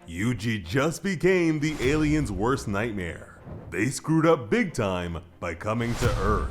Yuji just became the aliens' worst nightmare. They screwed up big time by coming to Earth.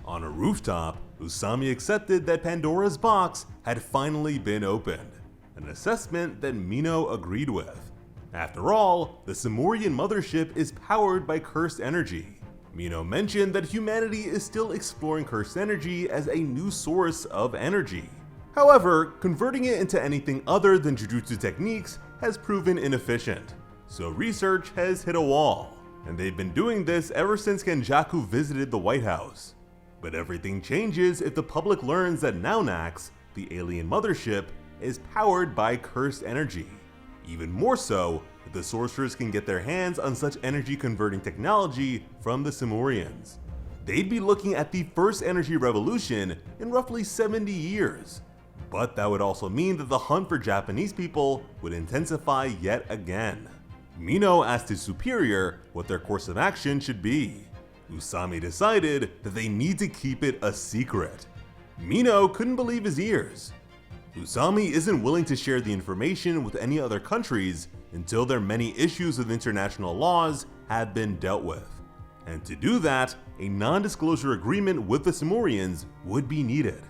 On a rooftop, Usami accepted that Pandora's box had finally been opened, an assessment that Mino agreed with. After all, the Simurian mothership is powered by cursed energy. Mino mentioned that humanity is still exploring cursed energy as a new source of energy. However, converting it into anything other than Jujutsu techniques has proven inefficient, so research has hit a wall, and they've been doing this ever since Kenjaku visited the White House. But everything changes if the public learns that Naunax, the alien mothership, is powered by cursed energy. Even more so, if the sorcerers can get their hands on such energy converting technology from the Simurians. They'd be looking at the first energy revolution in roughly 70 years. But that would also mean that the hunt for Japanese people would intensify yet again. Mino asked his superior what their course of action should be. Usami decided that they need to keep it a secret. Mino couldn't believe his ears. Usami isn't willing to share the information with any other countries until their many issues with international laws have been dealt with. And to do that, a non-disclosure agreement with the Simurians would be needed.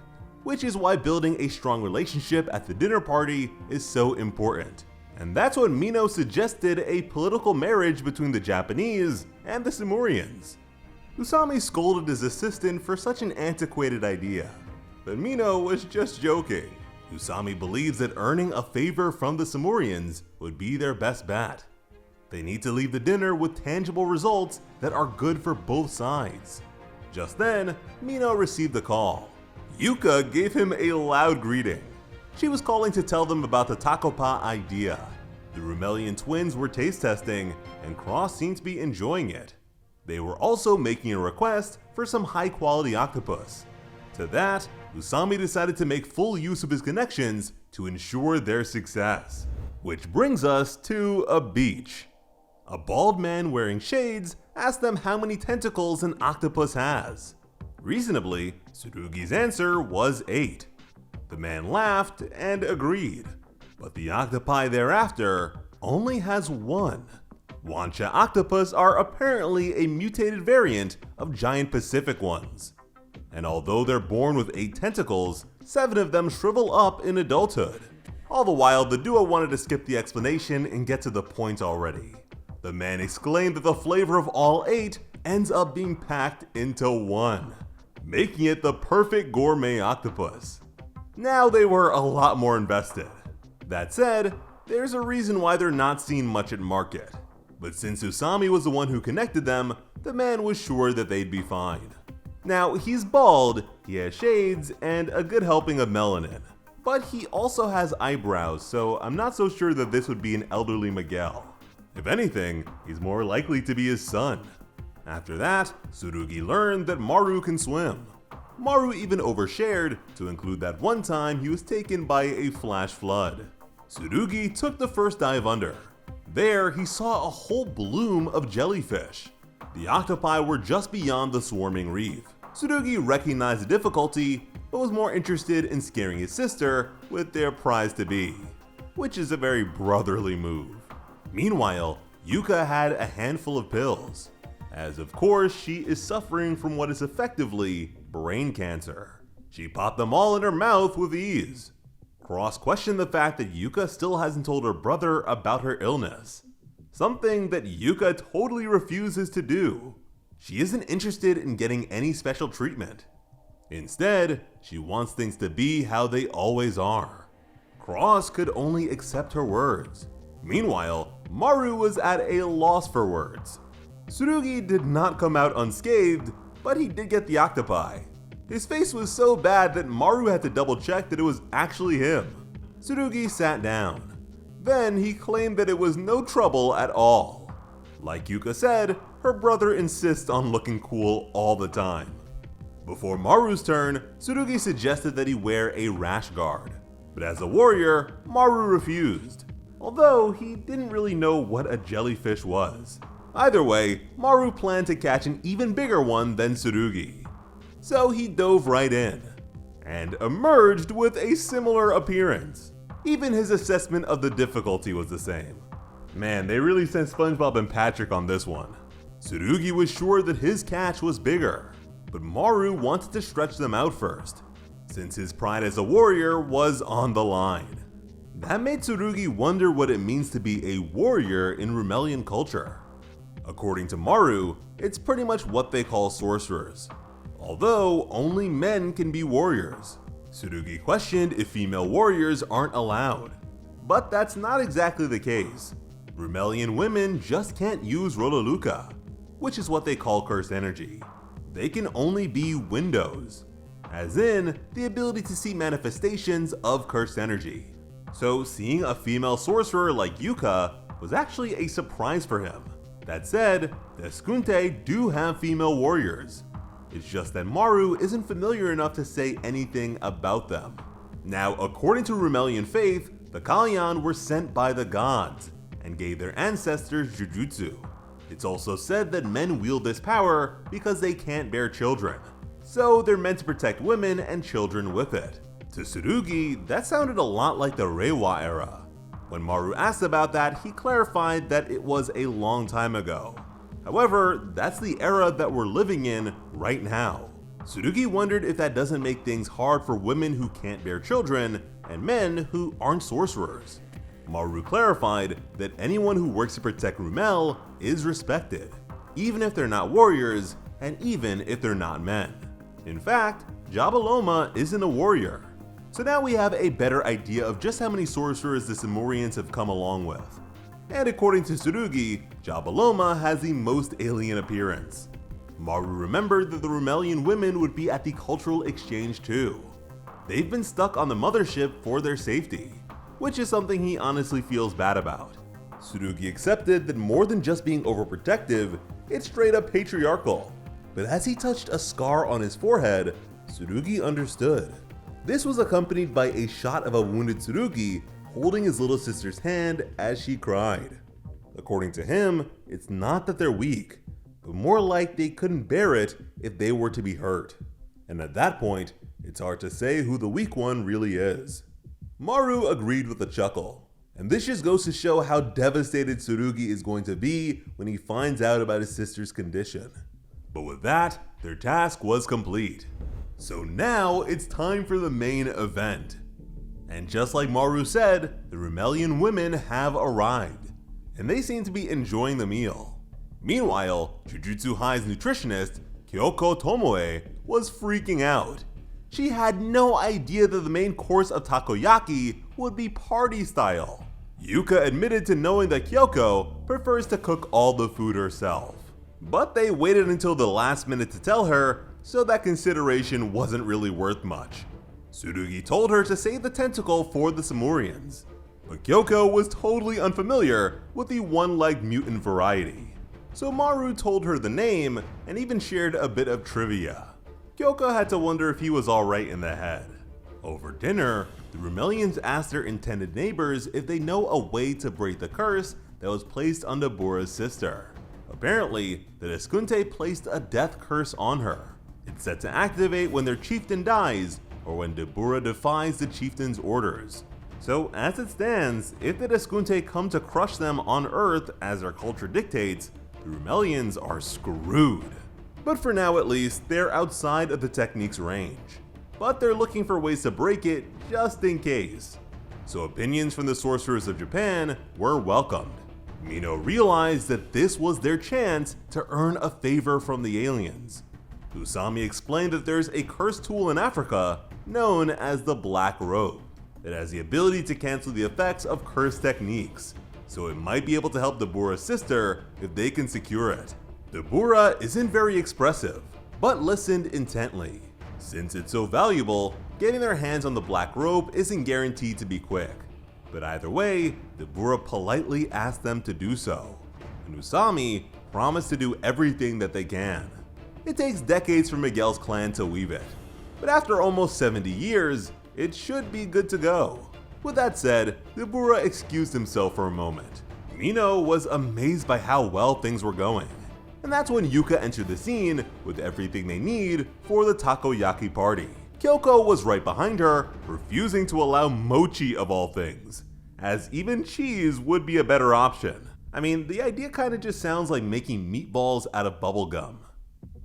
Which is why building a strong relationship at the dinner party is so important. And that's when Mino suggested a political marriage between the Japanese and the Simurians. Usami scolded his assistant for such an antiquated idea, but Mino was just joking. Usami believes that earning a favor from the Simurians would be their best bet. They need to leave the dinner with tangible results that are good for both sides. Just then, Mino received a call. Yuka gave him a loud greeting. She was calling to tell them about the takopa idea. The Rumelian twins were taste testing, and Cross seemed to be enjoying it. They were also making a request for some high-quality octopus. To that, Usami decided to make full use of his connections to ensure their success. Which brings us to a beach. A bald man wearing shades asked them how many tentacles an octopus has. Reasonably, Tsurugi's answer was 8. The man laughed and agreed, but the octopi thereafter only has 1. Wancha octopus are apparently a mutated variant of giant Pacific ones. And although they're born with 8 tentacles, 7 of them shrivel up in adulthood. All the while, the duo wanted to skip the explanation and get to the point already. The man exclaimed that the flavor of all 8 ends up being packed into 1, making it the perfect gourmet octopus. Now they were a lot more invested. That said, there's a reason why they're not seen much at market. But since Usami was the one who connected them, the man was sure that they'd be fine. Now, he's bald, he has shades, and a good helping of melanin. But he also has eyebrows, so I'm not so sure that this would be an elderly Miguel. If anything, he's more likely to be his son. After that, Tsurugi learned that Maru can swim. Maru even overshared to include that one time he was taken by a flash flood. Tsurugi took the first dive under. There, he saw a whole bloom of jellyfish. The octopi were just beyond the swarming reef. Tsurugi recognized the difficulty, but was more interested in scaring his sister with their prize-to-be, which is a very brotherly move. Meanwhile, Yuka had a handful of pills, as of course she is suffering from what is effectively brain cancer. She popped them all in her mouth with ease. Cross questioned the fact that Yuka still hasn't told her brother about her illness, something that Yuka totally refuses to do. She isn't interested in getting any special treatment. Instead, she wants things to be how they always are. Cross could only accept her words. Meanwhile, Maru was at a loss for words. Tsurugi did not come out unscathed, but he did get the octopi. His face was so bad that Maru had to double check that it was actually him. Tsurugi sat down. Then he claimed that it was no trouble at all. Like Yuka said, her brother insists on looking cool all the time. Before Maru's turn, Tsurugi suggested that he wear a rash guard. But as a warrior, Maru refused, although he didn't really know what a jellyfish was. Either way, Maru planned to catch an even bigger one than Tsurugi. So he dove right in, and emerged with a similar appearance. Even his assessment of the difficulty was the same. Man, they really sent SpongeBob and Patrick on this one. Tsurugi was sure that his catch was bigger, but Maru wanted to stretch them out first, since his pride as a warrior was on the line. That made Tsurugi wonder what it means to be a warrior in Rumelian culture. According to Maru, it's pretty much what they call sorcerers, although only men can be warriors. Tsurugi questioned if female warriors aren't allowed, but that's not exactly the case. Rumelian women just can't use Rolaluka, which is what they call cursed energy. They can only be windows, as in the ability to see manifestations of cursed energy. So seeing a female sorcerer like Yuka was actually a surprise for him. That said, the Escunte do have female warriors. It's just that Maru isn't familiar enough to say anything about them. Now, according to Rumelian faith, the Kalyan were sent by the gods and gave their ancestors Jujutsu. It's also said that men wield this power because they can't bear children, so they're meant to protect women and children with it. To Tsurugi, that sounded a lot like the Reiwa era. When Maru asked about that, he clarified that it was a long time ago. However, that's the era that we're living in right now. Tsurugi wondered if that doesn't make things hard for women who can't bear children and men who aren't sorcerers. Maru clarified that anyone who works to protect Rumel is respected, even if they're not warriors and even if they're not men. In fact, Jabaloma isn't a warrior. So now we have a better idea of just how many sorcerers the Simurians have come along with. And according to Tsurugi, Jabaloma has the most alien appearance. Maru remembered that the Rumelian women would be at the cultural exchange too. They've been stuck on the mothership for their safety, which is something he honestly feels bad about. Tsurugi accepted that more than just being overprotective, it's straight up patriarchal. But as he touched a scar on his forehead, Tsurugi understood. This was accompanied by a shot of a wounded Tsurugi holding his little sister's hand as she cried. According to him, it's not that they're weak, but more like they couldn't bear it if they were to be hurt. And at that point, it's hard to say who the weak one really is. Maru agreed with a chuckle, and this just goes to show how devastated Tsurugi is going to be when he finds out about his sister's condition. But with that, their task was complete. So now it's time for the main event. And just like Maru said, the Rumelian women have arrived, and they seem to be enjoying the meal. Meanwhile, Jujutsu High's nutritionist, Kyoko Tomoe, was freaking out. She had no idea that the main course of takoyaki would be party style. Yuka admitted to knowing that Kyoko prefers to cook all the food herself, but they waited until the last minute to tell her, so that consideration wasn't really worth much. Tsurugi told her to save the tentacle for the Simurians, but Kyoko was totally unfamiliar with the one-legged mutant variety. So Maru told her the name and even shared a bit of trivia. Kyoko had to wonder if he was alright in the head. Over dinner, the Rumelians asked their intended neighbors if they know a way to break the curse that was placed on Dabura's sister. Apparently, the Escunte placed a death curse on her. It's set to activate when their chieftain dies or when Dabura defies the chieftain's orders. So as it stands, if the Escunte come to crush them on Earth as their culture dictates, the Rumelians are screwed. But for now at least, they're outside of the technique's range. But they're looking for ways to break it just in case. So opinions from the sorcerers of Japan were welcomed. Mino realized that this was their chance to earn a favor from the aliens. Usami explained that there's a cursed tool in Africa known as the Black Robe. It has the ability to cancel the effects of cursed techniques, so it might be able to help Dabura's sister if they can secure it. Dabura isn't very expressive, but listened intently. Since it's so valuable, getting their hands on the Black Robe isn't guaranteed to be quick. But either way, Dabura politely asked them to do so, and Usami promised to do everything that they can. It takes decades for Miguel's clan to weave it, but after almost 70 years, it should be good to go. With that said, Dabura excused himself for a moment. Mino was amazed by how well things were going, and that's when Yuka entered the scene with everything they need for the takoyaki party. Kyoko was right behind her, refusing to allow mochi of all things, as even cheese would be a better option. I mean, the idea kinda just sounds like making meatballs out of bubblegum.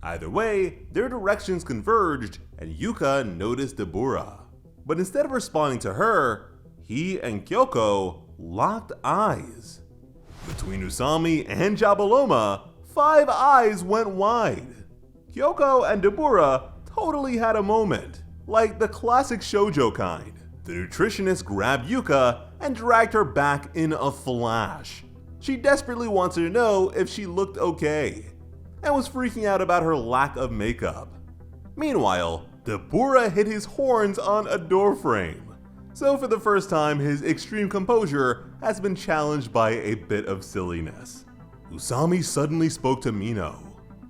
Either way, their directions converged and Yuka noticed Deborah. But instead of responding to her, he and Kyoko locked eyes. Between Usami and Jabaloma, 5 eyes went wide. Kyoko and Deborah totally had a moment, like the classic shoujo kind. The nutritionist grabbed Yuka and dragged her back in a flash. She desperately wanted to know if she looked okay, and was freaking out about her lack of makeup. Meanwhile, Deborah hit his horns on a doorframe. So for the first time, his extreme composure has been challenged by a bit of silliness. Usami suddenly spoke to Mino.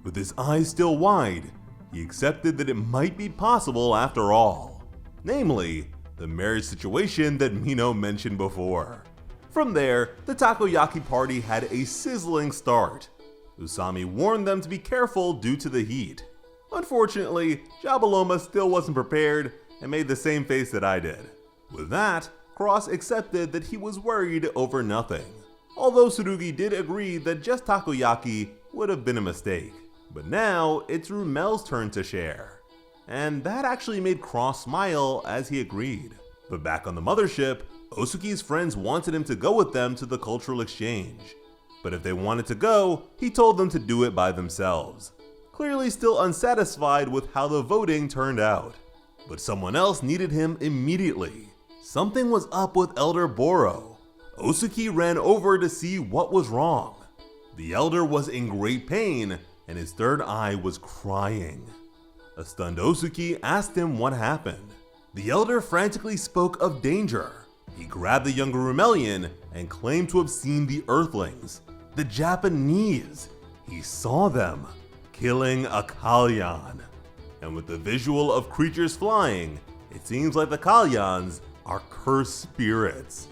With his eyes still wide, he accepted that it might be possible after all. Namely, the marriage situation that Mino mentioned before. From there, the takoyaki party had a sizzling start. Usami warned them to be careful due to the heat. Unfortunately, Jabaloma still wasn't prepared and made the same face that I did. With that, Cross accepted that he was worried over nothing. Although Tsurugi did agree that just takoyaki would have been a mistake. But now, it's Rumel's turn to share. And that actually made Cross smile as he agreed. But back on the mothership, Osuki's friends wanted him to go with them to the cultural exchange. But if they wanted to go, he told them to do it by themselves. Clearly still unsatisfied with how the voting turned out. But someone else needed him immediately. Something was up with Elder Boro. Osuki ran over to see what was wrong. The elder was in great pain, and his third eye was crying. A stunned Osuki asked him what happened. The elder frantically spoke of danger. He grabbed the younger Rumelian and claimed to have seen the Earthlings, the Japanese. He saw them killing a Kalyan. And with the visual of creatures flying, it seems like the Kalyans are cursed spirits.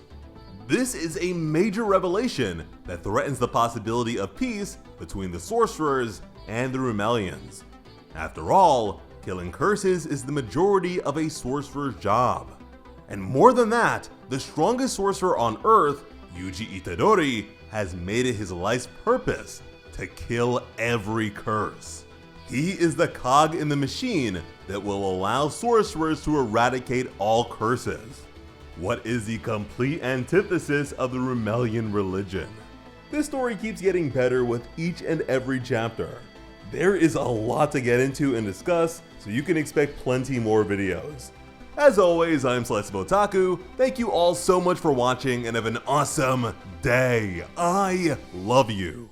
This is a major revelation that threatens the possibility of peace between the sorcerers and the Rumelians. After all, killing curses is the majority of a sorcerer's job. And more than that, the strongest sorcerer on Earth, Yuji Itadori, has made it his life's purpose to kill every curse. He is the cog in the machine that will allow sorcerers to eradicate all curses. What is the complete antithesis of the Rumelian religion? This story keeps getting better with each and every chapter. There is a lot to get into and discuss, so you can expect plenty more videos. As always, I'm Selective Otaku. Thank you all so much for watching and have an awesome day. I love you.